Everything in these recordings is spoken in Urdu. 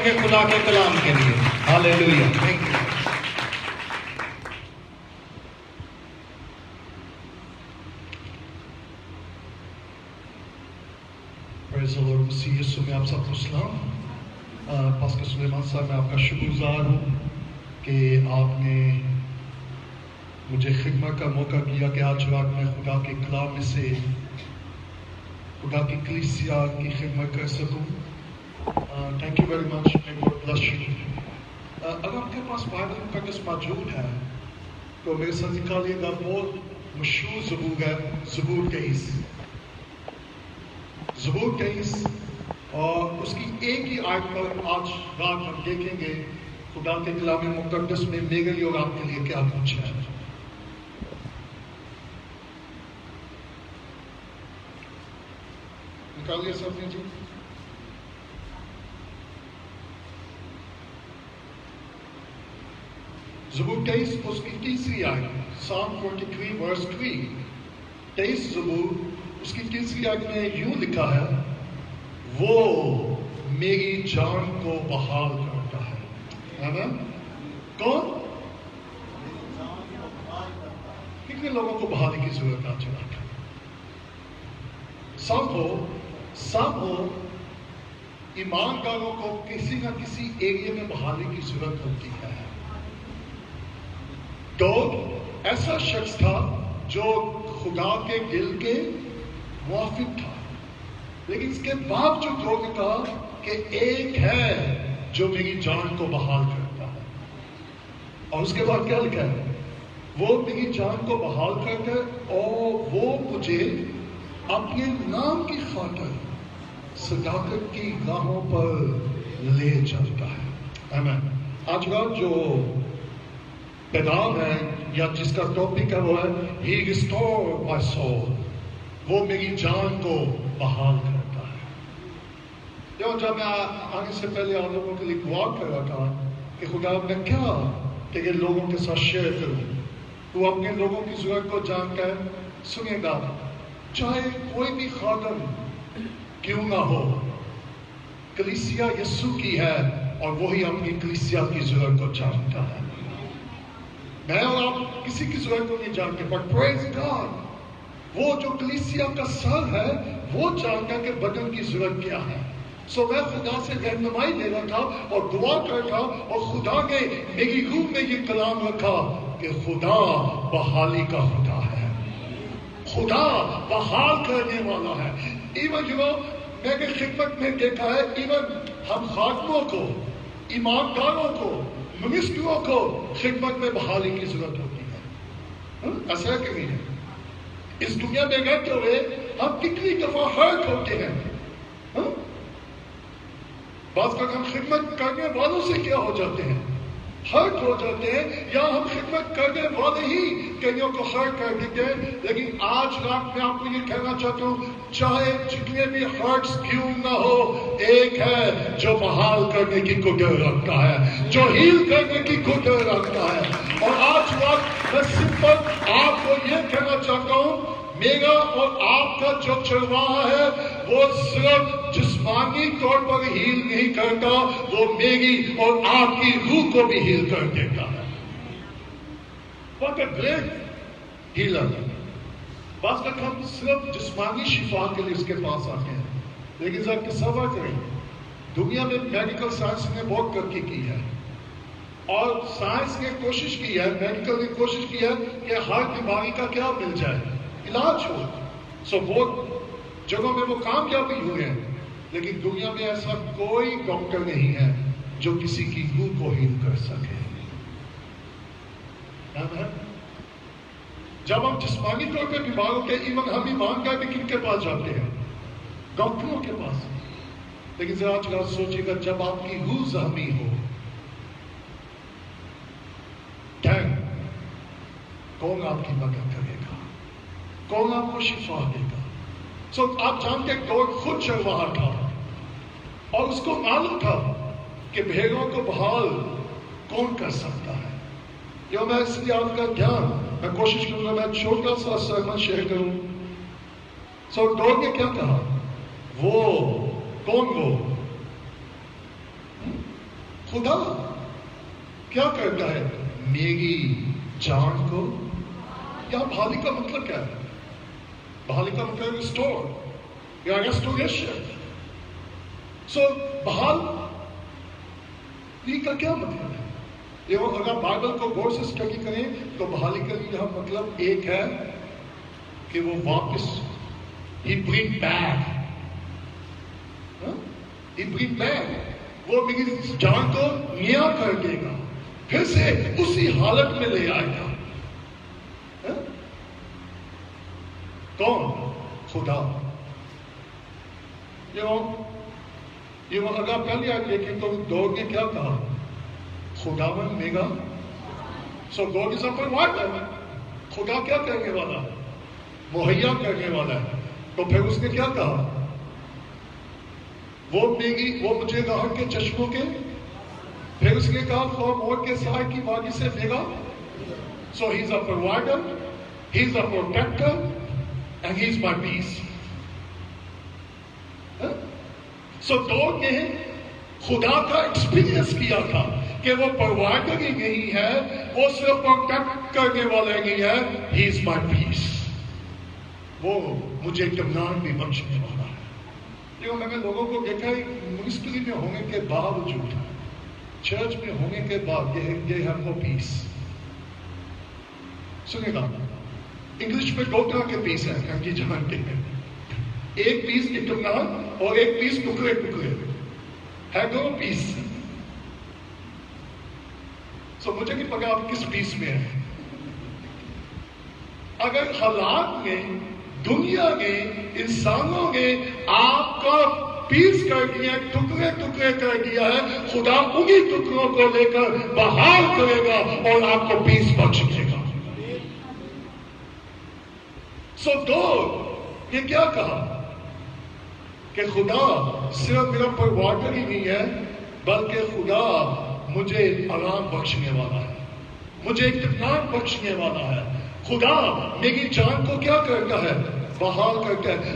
گے خدا کے کلام کے لیے. Hallelujah. Thank you. Praise the Lord. مسیح یسوع میں آپ سب کو سلام. پاسٹر سلیمان صاحب میں آپ کا شکر گزار ہوں کہ آپ نے مجھے خدمت کا موقع دیا کہ آج رات میں خدا کے کلام میں سے خدا کی کلیسیا کی خدمت کر سکوں. Thank you very much. میں گاڈ بلیس یو. اگر آپ کے پاس بائبل مقدس موجود ہے تو میرے ساتھ نکالیے گا بہت مشہور زبور ہے زبور 23. زبور 23 اور اس کی ایک ہی آیت پر آج رات ہم دیکھیں گے خدا کے کلام مقدس میں میرے لیے اور آپ کے لیے کیا کچھ ہے. نکالیے سب نے جی. زبور 23 اس کی تیسری آیت. Psalm 43 verse 3. 23 زبور اس کی تیسری آیت میں یوں لکھا ہے وہ میری جان کو بحال کرتا ہے. آمین. کون؟ کتنے لوگوں کو بحالی کی ضرورت آج رات؟ سب ہو ایمانداروں کو کسی نہ کسی ایریا میں بحالی کی ضرورت ہوتی ہے. داؤد ایسا شخص تھا جو خدا کے دل کے موافق تھا، لیکن اس کے باوجود داؤد نے کہا کہ ایک ہے جو میری جان کو بحال کرتا ہے. اور اس کے بعد کیا لکھا ہے؟ وہ میری جان کو بحال کرتا ہے اور وہ مجھے اپنے نام کی خاطر صداقت کی راہوں پر لے چلتا ہے. آمین. آج رات جو پیغام ہے یا جس کا ٹاپک ہے وہ ہے He restored my soul. وہ میری جان کو بحال کرتا ہے. جب میں آنے سے پہلے آپ لوگوں کے لیے دعا کر رہا تھا کہ خدا میں کیا تیرے لوگوں کے ساتھ شیئر کروں، تو اپنے لوگوں کی ضرورت کو جان کر سنے گا. چاہے کوئی بھی خادم کیوں نہ ہو، کلیسیا یسوع کی ہے اور وہی اپنی کلیسیا کی ضرورت کو جانتا ہے. میں اور آپ کسی کی ضرورت کو نہیں جانتے، but praise God وہ جو کلیسیا کا سر ہے وہ جانتا کہ بدن کی ضرورت کیا ہے. سو میں خدا سے رہنمائی لے رہا تھا اور دعا کر رہا تھا اور خدا نے میری روح میں یہ کلام رکھا کہ خدا بحالی کا خدا ہے، خدا بحال کرنے والا ہے. ایون میں نے خدمت میں دیکھا ہے، ایون ہم خادموں کو، ایمانداروں کو، منسٹروں کو خدمت میں بحالی کی ضرورت ہوتی ہے. ایسا کہ نہیں ہے؟ اس دنیا میں رہتے ہوئے ہم کتنی دفعہ ہرٹ ہوتے ہیں. بعض کا ہم خدمت کرنے والوں سے کیا ہو جاتے ہیں؟ ہرٹ ہو جاتے ہیں، یا ہم خدمت کرنے والے ہی کئیوں کو ہرٹ کر دیتے ہیں. لیکن آج رات میں آپ کو یہ کہنا چاہتا ہوں، چاہے جتنے بھی ہرٹس کیوں نہ ہو، ایک ہے جو بحال کرنے کی قدرت رکھتا ہے، جو ہیل کرنے کی قدرت رکھتا ہے. اور آج رات میں سمپل آپ کو یہ کہنا چاہتا ہوں، میرا اور آپ کا جو چرواہا ہے وہ صرف جسمانی طور پر ہیل نہیں کرتا، وہ میری اور آپ کی روح کو بھی ہیل کر دیتا ہے. What a great healer. بعض کا ہم صرف جسمانی شفا کے لیے اس کے پاس آتے ہیں، لیکن ذرا تصور کریں، دنیا میں میڈیکل سائنس نے بہت ترقی کی ہے اور سائنس نے کوشش کی ہے، میڈیکل نے کوشش کی ہے کہ ہر بیماری کا کیا مل جائے، علاج ہو. سو بہت جگہوں میں وہ کامیاب بھی ہوئے ہیں، لیکن دنیا میں ایسا کوئی ڈاکٹر نہیں ہے جو کسی کی روح کو ہیل کر سکے. جب ہم جسمانی طور پہ بیمار ہوتے ہیں، ایون ہم ایماندار بھی کن کے پاس جاتے ہیں؟ ڈاکٹروں کے پاس. لیکن ذرا آج رات سوچیے گا، جب آپ کی روح زخمی ہو، کون آپ کی مدد کرے گا؟ کون آپ کو شفا دے گا؟ سو آپ جانتے ہیں داؤد خود چرواہا تھا اور اس کو معلوم تھا کہ بھیڑوں کو بحال کون کر سکتا ہے. یہ میں اس لیے آپ کا دھیان، میں کوشش کروں گا میں چھوٹا سا سرمن شیئر کروں. سو داؤد نے کیا کہا؟ وہ کون وہ خدا کیا کرتا ہے؟ میری جان کو، یا بحالی کا مطلب کیا ہے؟ بحالی کا مطلب ریسٹور یا ریسٹوریشن. سو بحال کا کیا مطلب ہے؟ یہ اگر بائبل کو غور سے اسٹڈی کریں تو بحالی کا یہاں مطلب ایک ہے کہ وہ واپس he bring back. He bring back. وہ میری جان کو نیا کر دے گا، پھر سے اسی حالت میں لے آئے گا. کون؟ خدا. یہ اگر پہلے آئے دیکھیں تو دوڑ نے کیا کہا؟ خداوند میرا. So God is a provider. خدا کیا کرنے والا ہے؟ مہیا کرنے والا ہے. تو پھر اس نے کیا کہا؟ وہ مجھے راہ کے چشموں کے، پھر اس نے کہا وہ موت کے سائے کی وادی سے میرا. So he is a provider, he is a protector and he is my peace. So دوڑ نے خدا کا ایکسپیرینس کیا تھا کہ وہ پرووائڈر ہی نہیں ہے، وہ صرف پروٹیکٹ کرنے والا نہیں ہے. ہی از مائی پیس. وہ مجھے اطمینان بھی بخشنے والا ہے. دیکھو میں نے لوگوں کو دیکھا ہے منسٹری میں ہونے کے باوجود، چرچ میں ہونے کے بعد یہ ہے نو پیس. سنیں گا انگلش میں 2 طرح کے پیس ہیں ہم جی جانتے ہیں. ایک پیس اطمینان اور ایک پیس ٹکڑے ٹکڑے ہے. 2 پیس. سو مجھے نہیں پتا آپ کس پیس میں ہیں. اگر حالات میں، دنیا نے، انسانوں نے آپ کا پیس کر دیا، ٹکڑے ٹکڑے کر دیا ہے، خدا انہی ٹکڑوں کو لے کر بحال کرے گا اور آپ کو پیس بخش دے گا. سو یہ کیا کہا کہ خدا صرف میرا پرووائڈر ہی نہیں ہے، بلکہ خدا مجھے آرام بخشنے والا ہے، مجھے اطمینان بخشنے والا ہے. خدا میری جان کو کیا کرتا ہے؟ بحال کرتا ہے.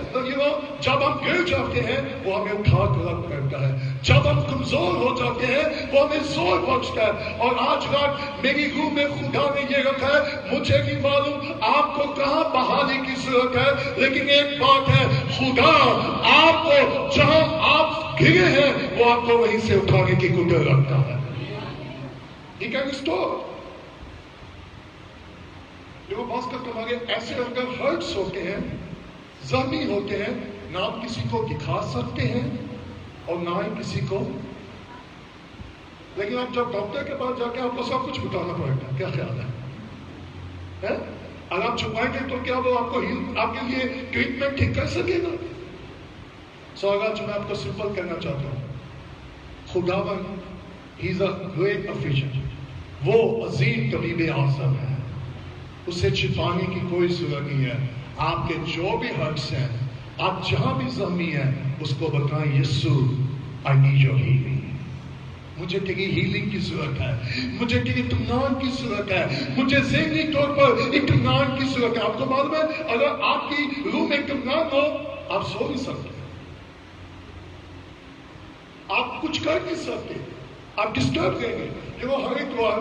جب ہم گر جاتے ہیں وہ ہمیں اٹھا کر رکھ کرتا ہے. جب ہم کمزور ہو جاتے ہیں وہ ہمیں زور بخشتا ہے. اور آج رات میری روح میں خدا نے یہ رکھا ہے، مجھے نہیں معلوم آپ کو کہاں بحالی کی ضرورت ہے، لیکن ایک بات ہے، خدا آپ کو جہاں آپ گرے ہیں وہ آپ کو وہیں سے اٹھانے کی قدرت رکھتا ہے. He can restore. جو بعض کا تمہارے ایسے اگر ہرٹس ہوتے ہیں، زخمی ہوتے ہیں، نہ آپ کسی کو دکھا سکتے ہیں اور نہ ہی کسی کو، لیکن آپ جب ڈاکٹر کے پاس جا کے آپ کو سب کچھ بتانا پڑے گا. کیا خیال ہے؟ اگر آپ چھپائیں گے تو کیا وہ آپ کو آپ کے لیے ٹریٹمنٹ ٹھیک کر سکے گا؟ سو آج میں آپ کو سمپل کہنا چاہتا ہوں، خداوند ہی از اے گریٹ افیشن. وہ عظیم طبیب اعظم ہے، اسے چھپانے کی کوئی ضرورت نہیں ہے. آپ کے جو بھی حرص ہیں، آپ جہاں بھی زخمی ہیں، اس کو بتائیں یسوع آئی نیڈ یور ہیلنگ. مجھے تیری ہیلنگ کی ضرورت ہے، مجھے تیری اطمینان کی ضرورت ہے، مجھے ذہنی طور پر اطمینان کی ضرورت ہے. آپ کو معلوم ہے اگر آپ کی روح میں اطمینان ہو آپ سو نہیں سکتے، آپ کچھ کر نہیں سکتے، آپ ڈسٹرب کریں گے. دیکھو ہر ایک بار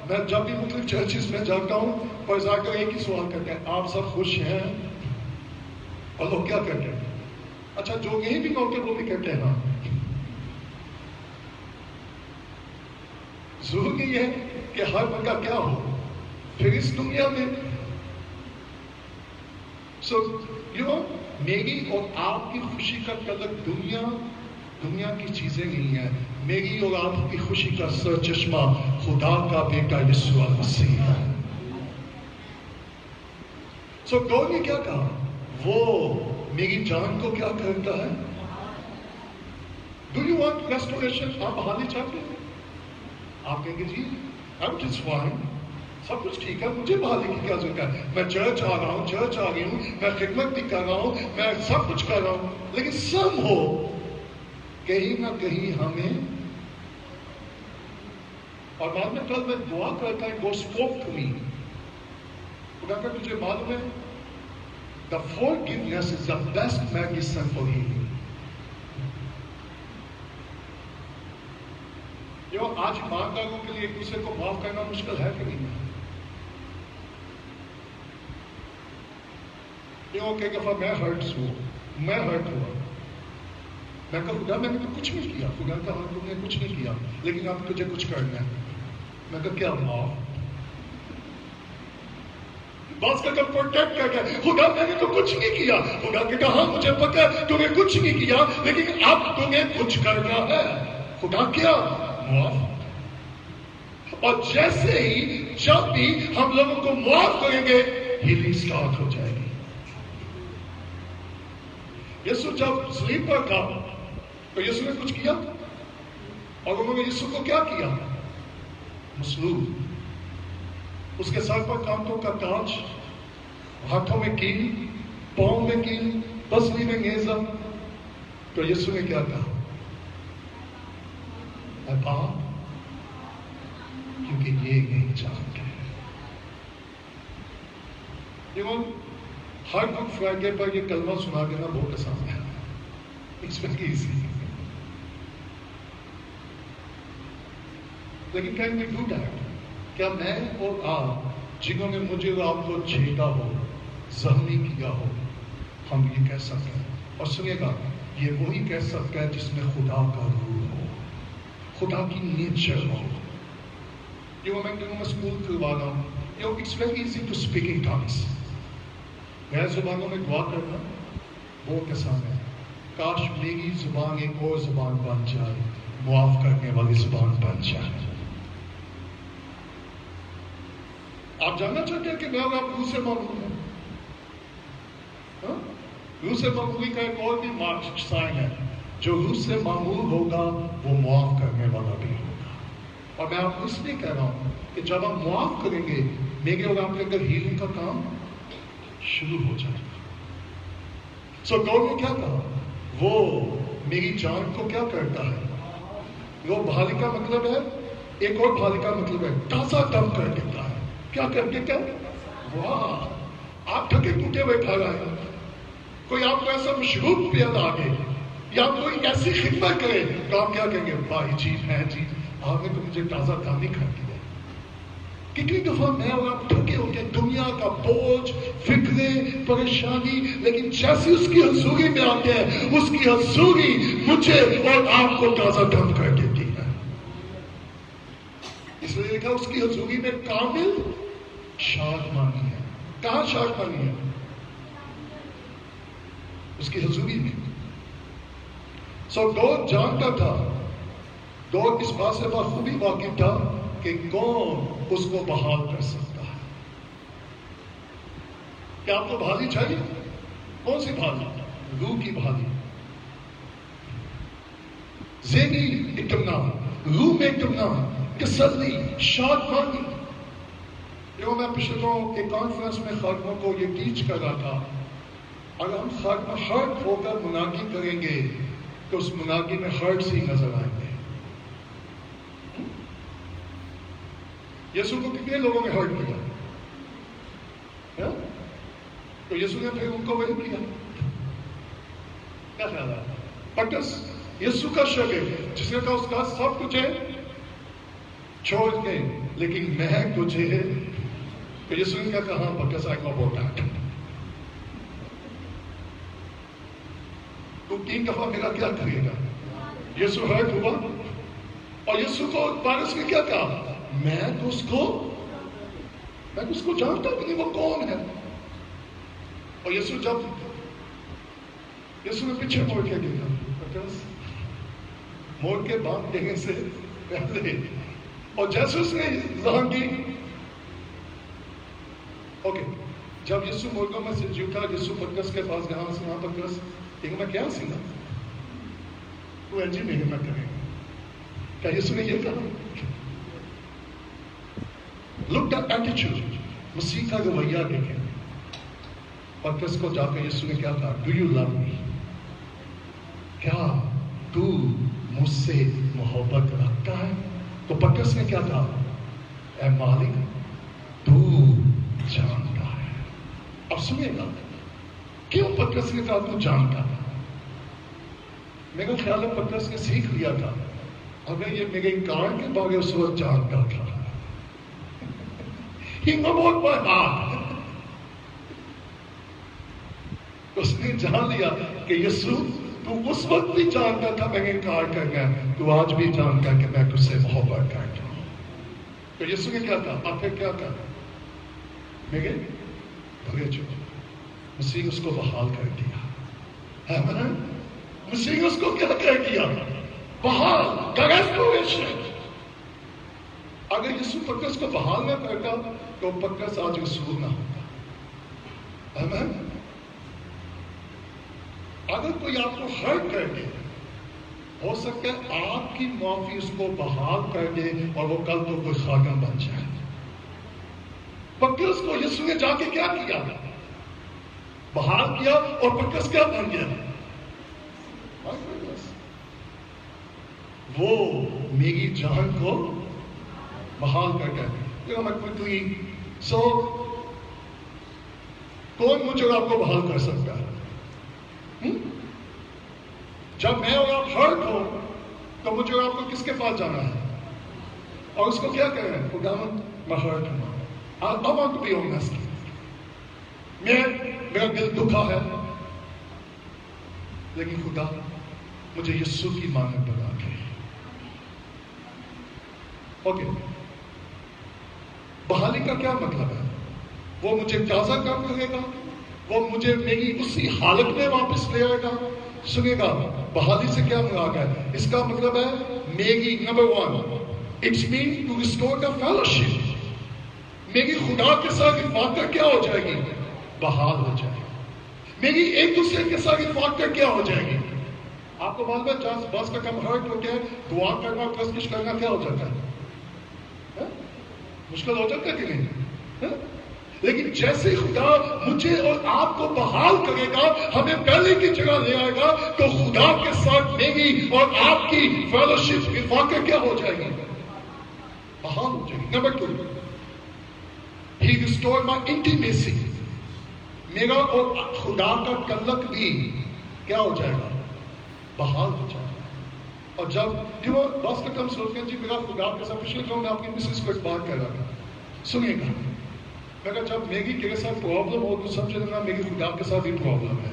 میں جب بھی مختلف چرچز میں جاتا ہوں اور جا کر ایک ہی سوال کرتے ہیں، آپ سب خوش ہیں؟ اور لوگ کیا کہتے ہیں؟ اچھا جو یہی بھی ہوتے وہ بھی کہتے ہیں ہاں. ضروری ہے کہ ہر بندہ کیا ہو پھر اس دنیا میں. سو میری اور آپ کی خوشی کا تعلق دنیا کی چیزیں نہیں ہیں. میری اور آپ کی خوشی کا سر چشمہ خدا کا بیٹا یسوع مسیح ہے. سو گاڈ نے کیا کہا؟ وہ میری جان کو کیا کرتا ہے؟ Do you want restoration? آپ بحالی چاہتے ہیں؟ آپ کہیں گے جی I'm just fine، سب کچھ ٹھیک ہے، مجھے بحالی کی کیا ضرورت ہے؟ میں چرچ آ رہا ہوں، چرچ آ گئی ہوں، میں خدمت بھی کر رہا ہوں، میں سب کچھ کر رہا ہوں، لیکن سم ہو کہیں نہ کہیں ہمیں. اور بعد میں کل میں دعا کرتا ہے God spoke to me. خدا کہ تجھے معلوم ہے the forgiveness is the best medicine for healing. آج ایمانداروں کے لیے ایک دوسرے کو معاف کرنا مشکل ہے کہ نہیں؟ کئی دفعہ میں ہرٹ ہوا، میں کہا خدا میں نے تو کچھ نہیں کیا، خدا کہا تم نے کچھ نہیں کیا لیکن اب تجھے کچھ کرنا ہے. میں کہا کیا معاف؟ بس کا جب پروٹیکٹ کر کے خدا میں نے تو کچھ نہیں کیا، خدا نے کہا مجھے پتا ہے تمہیں کچھ نہیں کیا لیکن اب تمہیں کچھ کرنا ہے. خدا کیا معاف. اور جیسے ہی جب بھی ہم لوگوں کو معاف کریں گے ہیلنگ سٹارٹ ہو جائے گی. یسوع جب سلیپ پر تھا تو یسوع نے کچھ کیا اور انہوں نے یسوع کو کیا کیا؟ مسلوب. اس کے سر پر کانٹوں کا تاج، ہاتھوں میں کیل، پاؤں میں کیل، پسلی میں نیزہ. تو یسوع نے کیا کہا؟ اے باپ کیونکہ یہ نہیں جانتے. ہر گڈ فرائیڈے پر یہ کلمہ سنا دینا بہت آسان ہے. It's very easy. لیکن کین وی ڈو دیٹ؟ کیا میں اور آپ جنہوں نے مجھے اور آپ کو چھیڑا ہو، زخمی کیا ہو، ہم یہ کہہ سکتے ہیں؟ اور سنیے گا، یہ وہی کہہ سکتا ہے جس میں خدا کا روح ہو، خدا کی نیچر ہو. میں دنوں میں اسکول کھلوا رہا ہوں. It's very easy to speak in tongues. غیر زبانوں میں دعا کرنا بہت آسان ہے. کاش میری زبان ایک اور زبان بن جائے، معاف کرنے والی زبان بن جائے. آپ جاننا چاہتے ہیں کہ میں اور آپ روح سے معمول ہیں؟ روح سے معمولی کا ایک اور بھی مارک سائن ہے. جو روح سے معمول ہوگا وہ معاف کرنے والا بھی ہوگا. اور میں آپ کو اس لیے کہہ رہا ہوں کہ جب ہم معاف کریں گے میرے اور آپ کے اندر ہیلنگ کا کام شروع ہو جائے گا. سو گاڈ نے کیا کہا؟ وہ میری جان کو کیا کرتا ہے؟ وہ بحالی کا مطلب ہے، ایک اور بحالی کا مطلب ہے تازہ دم کر دیتا ہے. کیا کر دیتا ہے؟ واہ! آپ تھکے ٹوٹے ہوئے کھا رہے ہیں، کوئی آپ کو ایسا مشروب پیاد آگے یا کوئی ایسی خدمت کرے تو آپ کیا کہیں گے؟ بھائی جی ہے جی، آپ نے تو مجھے تازہ دم نہیں کر دیا. کتنی دفعہ میں اور آپ تھکے ہوتے ہیں، دنیا کا بوجھ، فکریں، پریشانی، لیکن جیسے اس کی حضوری میں آتے ہیں اس کی حضوری مجھے اور آپ کو تازہ دم کر دیتی ہے. اس لیے دیکھا اس کی حضوری میں کامل شادمانی ہے. کہاں شادمانی ہے؟ اس کی حضوری میں. سو داؤد جانتا تھا، داؤد اس بات سے بخوبی واقف تھا کہ کون اس کو بحال کر سکتا ہے. کیا آپ کو بحالی چاہیے؟ کون سی بحالی؟ روح کی بحالی. ذہنی اطمینان، روح میں اطمینان، تسلی، شادمانی. میں پچھلے دنوں ایک کانفرنس میں خادموں کو یہ ٹیچ کر رہا تھا، اگر ہم خادمہ ہرٹ ہو کر مناگی کریں گے تو اس مناگی میں ہرٹ ہی نظر آئیں گے. یسوع کو کتنے لوگوں نے ہرٹ کیا؟ تو یسوع نے پھر ان کو وہی کیا. کیا خیال ہے؟ پٹرس یسوع کا شاگرد جس نے کہا اس کا سب تجھے چھوڑ کے لیکن میں تجھے، تو یسوع نے کہا پٹرس آئی نو اباؤٹ دیٹ. تو 3 دفعہ میرا کیا کرے گا؟ یسوع ہرٹ ہوا اور یسوع کو پارس نے کیا کہا؟ میں تو اس کو جانتا بھی نہیں وہ کون ہے. اور یسوع نے پیچھے موڑ کے دیکھا، پٹرس موڑ کے باندھ دینے سے پہلے، اور جیسے اس نے ذہن دی اوکے. جب یسوع مردوں میں سے جی اٹھا، یسوع پٹرس کے پاس گیا، سے وہاں پٹرس لیکن میں کیا سینا تو ایجی میں ہمت کرے گا. کیا یسوع نے یہ کہا؟ لک دا ایٹیچیوڈ، مسیح کا رویہ دیکھیں. پٹرس کو جا کے یسوع نے کیا کہا؟ ڈو یو لو می؟ کیا تو مجھ سے محبت رکھتا ہے؟ تو پٹرس نے کیا کہا؟ اے مالک تو جانتا ہے. اب سنیے گا کیوں پٹرس نے کہا تو جانتا ہے. میرا خیال ہے پٹرس نے سیکھ لیا تھا اگر یہ میرے انکار کے بارے اس وقت جانتا تھا, He knew about my heart. اس نے جان لیا کہ یسوع تو اس وقت بھی جانتا تھا میں انکار کرنا ہے, تو آج بھی جانتا کہ میں تجھ سے محبت کرتا ہوں. تو یسوع نے کیا کہا, آپ پھر کیا کہا, میرے بھگے جو مسیح اس کو بحال کر دیا. مسیح نے اس کو کیا کر دیا, بحال, ریسٹوریشن. اگر یسوع پترس کو بحال نہ کرتا تو پترس آج رسول نہ ہوتا. آمین. اگر کوئی آپ کو ہرٹ کر دے, ہو سکتا ہے آپ کی معافی اس کو بحال کر دے اور وہ کل تو کوئی خادم بن جائے. پترس کو یسوع نے جا کے کیا کیا, بحال کیا, اور پترس کیا بن گیا, وہ میری جان کو بحال کر کے. سو کون مجھے اور آپ کو بحال کر سکتا ہے؟ جب میں اور آپ ہرٹ ہو تو مجھے اور آپ کو کس کے پاس جانا ہے اور اس کو کیا کہنا ہے, خداوند میں ہرٹ ہوں, I want to be honest. میرا دل دکھا ہے, لیکن خدا مجھے یسوع کی مانند بنا دے. اوکے, بحالی کا کیا مطلب ہے؟ وہ مجھے تازہ کام کرے گا, وہ مجھے میری اسی حالت میں واپس لے آئے گا. سنیے گا, بحالی سے کیا مراد ہے؟ اس کا مطلب ہے میری نمبر 1, it's mean to restore the fellowship. میری خدا کے ساتھ اتفاق کیا ہو جائے گی, بحال ہو جائے گی. میری ایک دوسرے کے ساتھ اتفاق کیا ہو جائے گی. آپ کو معلوم ہے بعض کا کم ہرٹ ہو گیا, دعا کرنا, کشکش کرنا کیا ہو جاتا ہے, مشکل ہو جاتا ہے کہ نہیں؟ لیکن جیسے خدا مجھے اور آپ کو بحال کرے گا, ہمیں پہلے کی جگہ لے آئے گا, تو خدا کے ساتھ میری اور آپ کی فیلوشپ اتفاق کیا ہو جائے گی, بحال ہو جائے گی. Number 2, He restored my intimacy. میرا اور خدا کا تعلق بھی کیا ہو جائے گا, بحال ہو جائے گا. اور جب بس کا کم سوچتے ہیں جی میرا خدا کے ساتھ, پچھلے جو میں آپ کی مسز کو ایک بات کہہ رہا تھا, سنیے گا, میں کہا جب میری کے ساتھ پرابلم ہو تو سمجھ لینا میری خدا کے ساتھ ہی پرابلم ہے.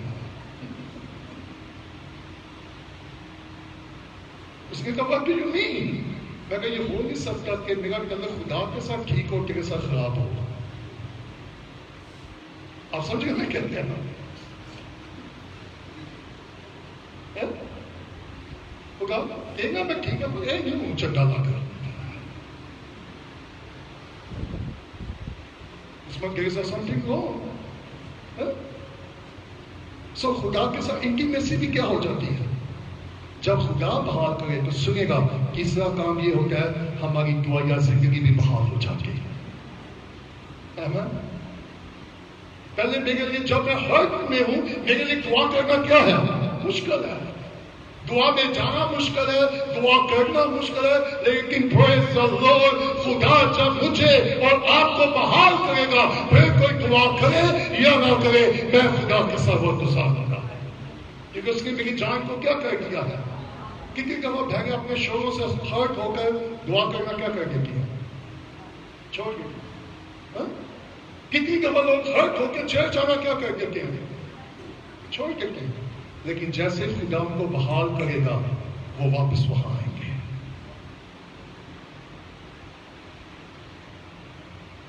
اس نے کہا what do you mean؟ میں کہا یہ ہو نہیں سکتا کہ میرا تعلق خدا کے ساتھ ٹھیک ہو, تیرے ساتھ خراب ہو. آپ سمجھے میں کیا کہنا, خدا کہنا میں ٹھیک ہے, اے نہیں ہوں چٹا لا کر, اس میں there is something wrong. سو خدا کے ساتھ انٹیمیسی بھی کیا ہو جاتی ہے جب خدا بحال کرے. تو سنے گا تیسرا کام یہ ہوتا ہے, ہماری دعائیا زندگی بھی بحال ہو جاتی ہے. پہلے میرے لیے جب میں ہرٹ میں ہوں, میرے لیے دعا کرنا کیا ہے, مشکل ہے. دعا میں جانا مشکل ہے, دعا کرنا مشکل ہے, لیکن praise the Lord, خدا جب مجھے اور آپ کو بحال کرے گا, پھر کوئی دعا کرے یا نہ کرے, میں خدا کے ساتھ وہ گزاروں گا. کیونکہ اس نے میری جان کو کیا کر دیا ہے. کتنی دفعہ بہنیں اپنے شوہروں سے ہرٹ ہو کر دعا کرنا کیا کر دیتی ہے, چھوڑ دیتی. کتنی دفعہ لوگ ہرٹ ہو کے چرچ آنا کیا کر دیتے ہیں, چھوڑ دیتے ہیں. لیکن جیسے خدا ان کو بحال کرے گا, وہ واپس وہاں آئیں گے.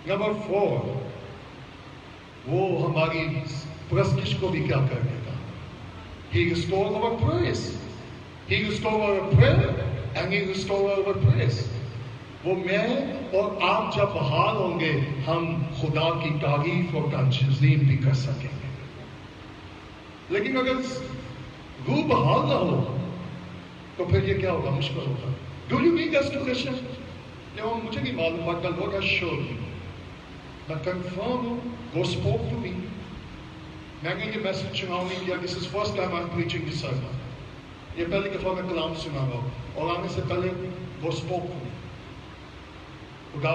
نمبر 4, وہ ہماری پرستش کو بھی کیا کر دے گا. He restored our praise. He restored our prayer and He restored our praise. وہ میں اور آپ جب بحال ہوں گے, ہم خدا کی تعریف اور تعظیم بھی کر سکیں گے. لیکن اگر روح بحال نہ ہو تو پھر یہ کیا ہوگا, مشکل ہوگا. Do you need restoration? مجھے نہیں معلوم, but the Lord has shown me. میں کنفرم ہوں, God spoke to me. میں نے یہ میسج سناؤ نہیں کیا. This is first time I'm preaching this sermon. یہ پہلی دفعہ میں کلام سنا رہا ہوں, اور آنے سے پہلے God spoke to me. خدا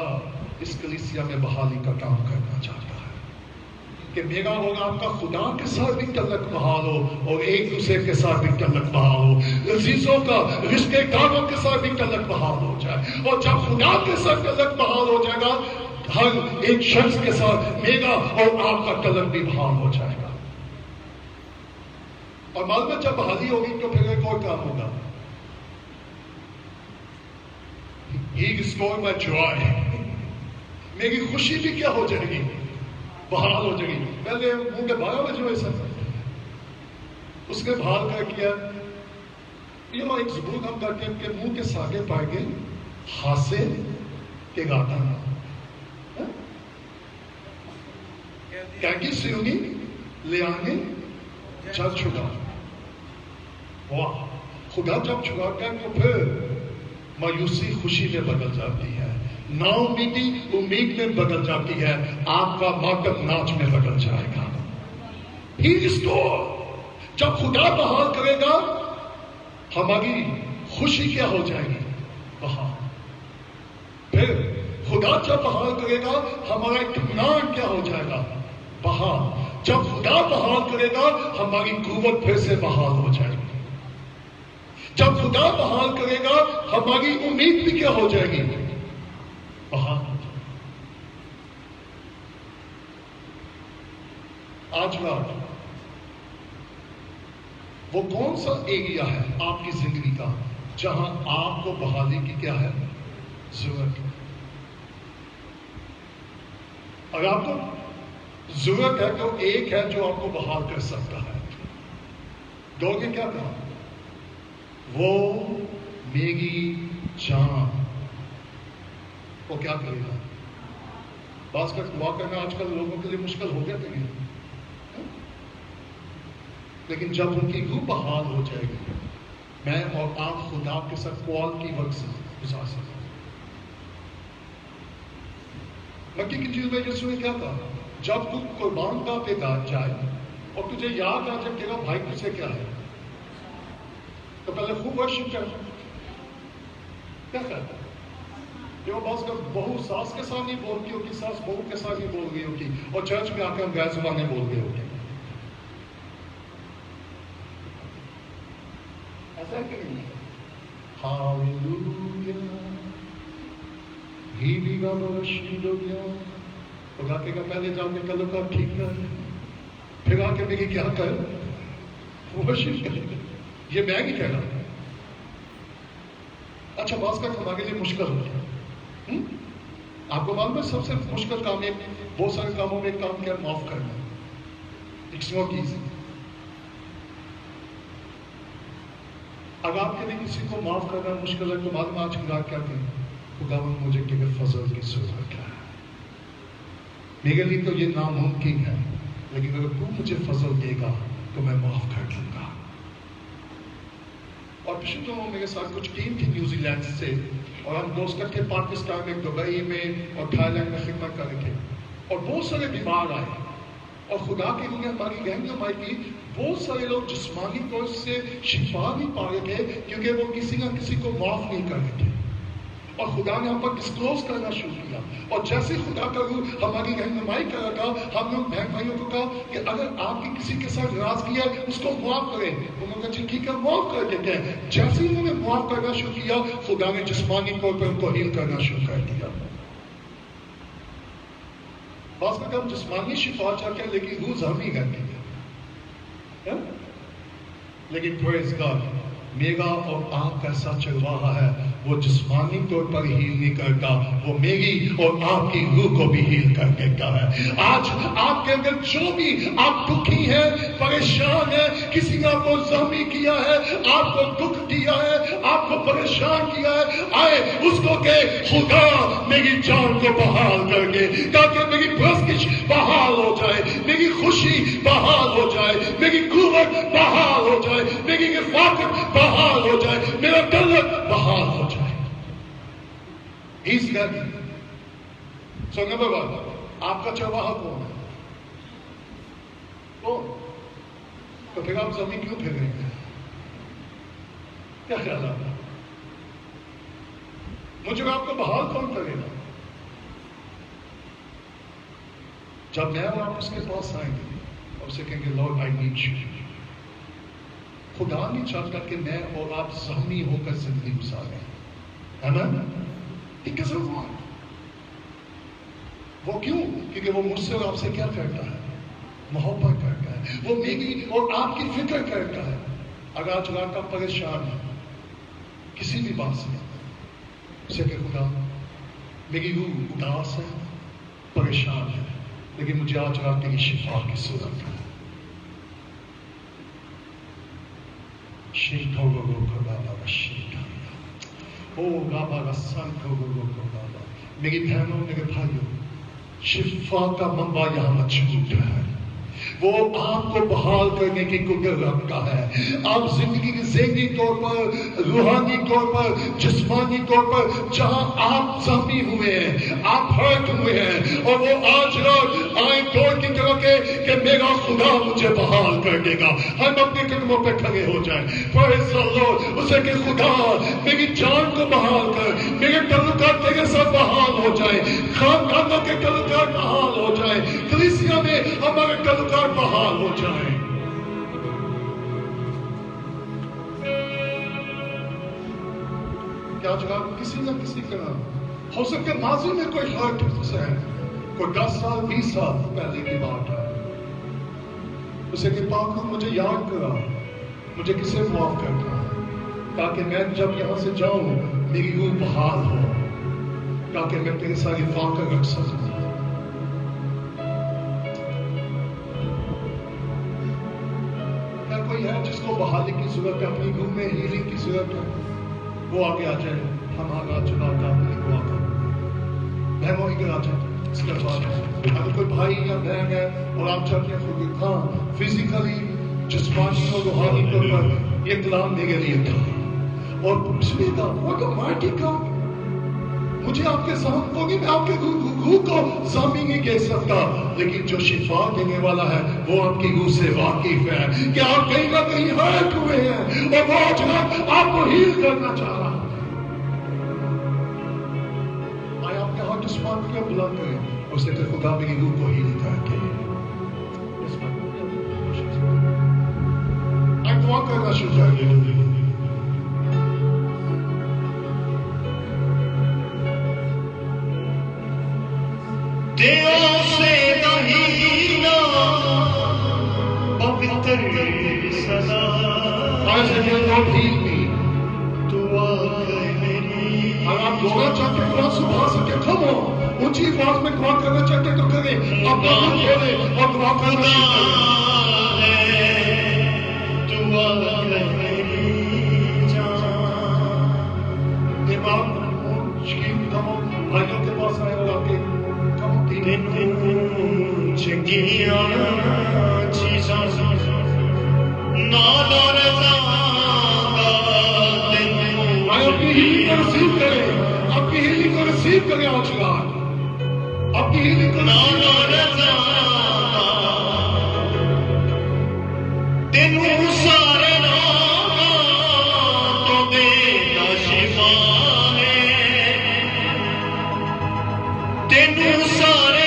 اس کلیسیا میں بحالی کا کام کرنا چاہتا ہے. کہ میرا اور آپ کا خدا کے ساتھ بھی تعلق بحال ہو اور ایک دوسرے کے ساتھ بھی تعلق بحال ہو، عزیزوں کا رشتے داروں کے ساتھ بھی تعلق بحال ہو جائے، اور جب خدا کے ساتھ تعلق بحال ہو جائے گا ہر ایک شخص کے ساتھ میرا اور آپ کا تعلق بھی بحال ہو جائے گا۔ اور معلوم ہے جب بحالی ہوگی تو پھر ایک اور کام ہوگا، He restored my joy، میری خوشی بھی کیا ہو جائے گی؟ بحال ہو جائے گی۔ پہلے منہ کے بھاگا میں جو ایسا اس نے بحال کر کیا، ایک ضبور ہم کرتے ہیں کہ منہ کے ساگے پائے گے ہاسے کے گاتا نہ کینکی سیونی لے آنے جب چھڑا۔ واہ، خدا جب چھڑاتا ہے تو پھر مایوسی خوشی میں بدل جاتی ہے، نا امیدی امید میں بدل جاتی ہے، آپ کا ماتم ناچ میں بدل جائے گا۔ He restore، جب خدا بحال کرے گا ہماری خوشی کیا ہو جائے گی؟ بحال۔ پھر خدا جب بحال کرے گا ہمارا اطمینان کیا ہو جائے گا؟ بحال۔ جب خدا بحال کرے گا ہماری قوت پھر سے بحال ہو جائے گی۔ جب خدا بحال کرے گا ہماری امید بھی کیا ہو جائے گی؟ بحال ہو جائے گی۔ آج رات وہ کون سا ایریا ہے آپ کی زندگی کا جہاں آپ کو بحالی کی کیا ہے؟ ضرورت ہے۔ اگر آپ کو ضرورت ہے تو ایک ہے جو آپ کو بحال کر سکتا ہے، دو نے کیا کہا؟ وہ میری جان۔ وہ کیا کرے گا؟ بعض کا دعا کرنا آج کل لوگوں کے لیے مشکل ہو گیا کہ نہیں، لیکن جب ان کی روح بحال ہو جائے گی میں اور آپ خدا کے ساتھ کوالٹی وقت سے گزار سکتے ہیں۔ مکی کی چیز میں یسوع نے کیا کہا؟ جب تو قربان گاہ پہ جائے اور تجھے یاد آ جائے تیرا بھائی تجھ سے کیا ہے تو پہلے خوب ورشپ کر۔ کیا کہتا ہے؟ جو بعض کا بہو ساس کے ساتھ نہیں بولتی ہوتی، ساس بہو کے ساتھ نہیں بول گئی ہوتی، اور چرچ میں آ کے ہم غیر زبانیں بول گئے ہوتے ہیں۔ ایسا ہے کہ نہیں؟ ہاللویا ہی بھی گانا رشید ہو گیا۔ خدا کے پہلے جا کے کلو کا ٹھیک کر، پھر آ کے میری کیا کر؟ ورشپ کر۔ یہ میں نہیں کہہ رہا۔ اچھا بعض کا ہمارے لیے مشکل ہو گیا۔ آپ کو معلوم ہے سب سے مشکل کام ہے، بہت سارے کاموں میں ایک کام کیا؟ معاف کرنا۔ It's not easy. اگر آپ کے لیے کسی کو معاف کرنا مشکل ہے تو معلوم آج کی رات کیا کہیں؟ خداوند مجھے تیرے فضل کی ضرورت ہے، میرے لیے تو یہ ناممکن ہے، لیکن اگر تو مجھے فضل دے گا تو میں معاف کر دوں گا۔ اور پچھلے دنوں میرے ساتھ کچھ ٹیم تھی نیوزی لینڈ سے، اور ہم دوست تھے پاکستان میں، دبئی میں اور تھائی لینڈ میں خدمت کر رہے تھے، اور بہت سارے بیمار آئے اور خدا کے لیے ہماری رہنمائی کی۔ بہت سارے لوگ جسمانی طور سے شفا نہیں پا رہے تھے کیونکہ وہ کسی نہ کسی کو معاف نہیں کر رہے تھے، اور خدا نے ہم پر ڈسکلوز کرنا شروع کیا۔ اور جیسے خدا کا روح ہماری رہنمائی کر رہا تھا، ہم لوگ بہن بھائیوں کو کہا کہ اگر آپ کی کسی کے ساتھ ناراضگی ہے اس کو معاف کریں۔ انہوں نے کہا جی ٹھیک ہے معاف کر دیتے ہیں۔ جیسے ہی انہوں نے معاف کرنا شروع کیا خدا نے جسمانی طور پر ان کو ہیل کرنا شروع کر دیا۔ بعض کا ہم جسمانی شفا چاہتے ہیں لیکن روح زخمی کرتی ہے۔ لیکن پریز گاڈ، میرا اور آپ کا ایسا چل رہا ہے، وہ جسمانی طور پر ہیل نہیں کرتا، وہ میری اور آپ کی روح کو بھی ہیل کر دیتا ہے۔ آج آپ کے اندر جو بھی آپ دکھی ہیں، پریشان ہیں، کسی نے آپ کو زخمی کیا ہے، آپ کو دکھ دیا ہے، آپ کو پریشان کیا ہے، آئے اس کو کہ خدا میری جان کو بحال کر دے تاکہ میری پرستش بحال ہو جائے، میری خوشی بحال ہو جائے، میری قوت بحال ہو جائے، میری رفاقت بحال ہو جائے، میرا تعلق بحال ہو جائے۔ He's ready. So number one، آپ کا چرواہا کون ہے؟ کون؟ تو پھر آپ زمین کیوں پھر رہے ہیں؟ کیا خیال آتا؟ مجھے آپ کو بحال کون کرے گا؟ جب میں اور آپ اس کے پاس آئیں گے اور اسے کہیں گے لارڈ آئی نیڈ یو. خدا نہیں چاہتا کہ میں اور آپ زخمی ہو کر زندگی گزاریں. آمین. He doesn't want. وہ کیوں؟ کیونکہ وہ مجھ سے اور آپ سے کیا کرتا ہے؟ محبت کرتا ہے. وہ میری اور آپ کی فکر کرتا ہے. اگر آج رات آپ پریشان ہیں کسی بھی بات سے اسے کہ خدا میری روح اداس ہے پریشان ہے لیکن مجھے آج رات تیری شفا کی ضرورت ہے. میری بہنوں میرے بھائیوں شفا کا منبع یہاں موجود ہے. وہ آپ کو بحال کرنے کی قدرت رکھتا ہے. آپ زندگی کے ذہنی طور پر روحانی طور پر جسمانی طور پر جہاں آپ زخمی ہوئے ہیں آپ ہرٹ ہوئے ہیں اور وہ آج رات آئیں توڑ کی طرح کہ میرا خدا مجھے بحال کر دے گا. ہم اپنے قدموں پہ کھڑے ہو جائیں. پریز دی لارڈ. اسے کہ خدا میری جان کو بحال کر. میرے تعلقات تیرے ساتھ بحال ہو جائیں. خاندانوں کے تعلقات بحال ہو جائیں. کلیسیا میں ہمارے تعلقات بحال ہو جائیں. کیا جواب کسی نہ کسی طرح ہو سکے ماضی میں کوئی ہرٹ ہے کوئی 10 سال 20 سال پہلے کی بات ہے. اسے کہ پاک مجھے یاد کرا مجھے کسے معاف کرنا تاکہ میں جب یہاں سے جاؤں میری روح بحال ہو تاکہ میں تیرے ساتھ واقع رکھ سکوں. کوئی ہے جس کو بحالی کی ضرورت ہے اپنی روح میں ہیلنگ کی ضرورت ہے وہ آگے آ جائے. ہمارا چنا کا دعا کرو. بہنوں ادھر آ جائے. اس کے بعد اگر کوئی بھائی یا بہن ہے اور آپ چاہتے ہیں خود ہاں فزیکلی جسمانی اور روحانی طور پر یہ کلام میرے لیے تھا اور بسم اللہ وہ تو مارٹی کا مجھے آپ کے سامنے ہوگی میں آپ کے روح کو سامنے نہیں کہہ سکتا لیکن جو شفا دینے والا ہے وہ آپ کی روح سے واقف ہے کہ آپ کہیں نہ کہیں ہرٹ ہوئے ہیں اور وہ آج آپ کو ہیل کرنا چاہ رہا ہے. آئے آپ کے ہاتھ جسمان کو بلند کریں اسے کہ خدا میری روح کو ہیل کر کے آئے دعا کرنا شروع کر. دیو سے مہینہ پوتر سدا آج سے لوگ ہیل می دعا میری. اگر آپ دعا چاہتے ہیں قرآن سبحا سکے کھمو اونچی آواز میں دعا کرنا چاہتے ہیں تو کریں. آپ دعا کھولیں اور دعا کرنا شروع کریں. دعا میری جان امام شکیم کھمو بھائیوں کے پاس آئے اور آپ کے چنگیاں چیزاں نادر آپ کی ہیلنگ کو ریسیو کریں. آپ کی ہیلنگ کو ریسیو کریں. آج رات آپ کی ہیلنگ کو تینوں سارے تو دینا شفا ہے. تینوں سارے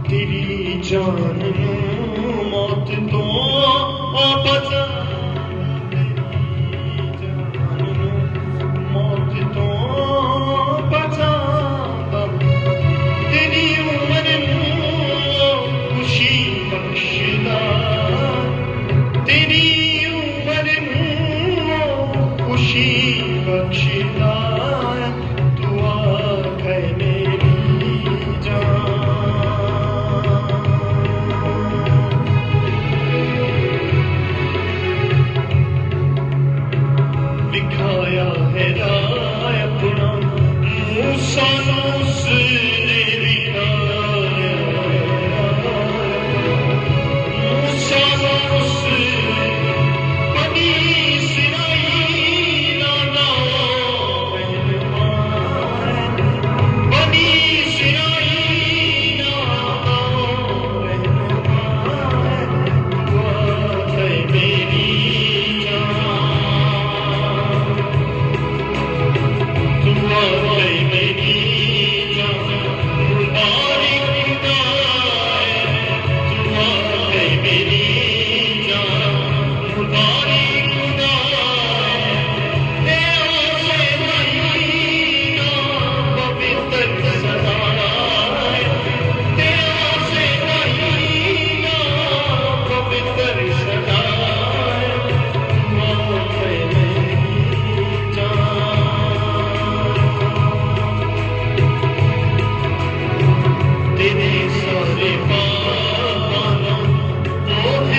تیری جان موت تو بچا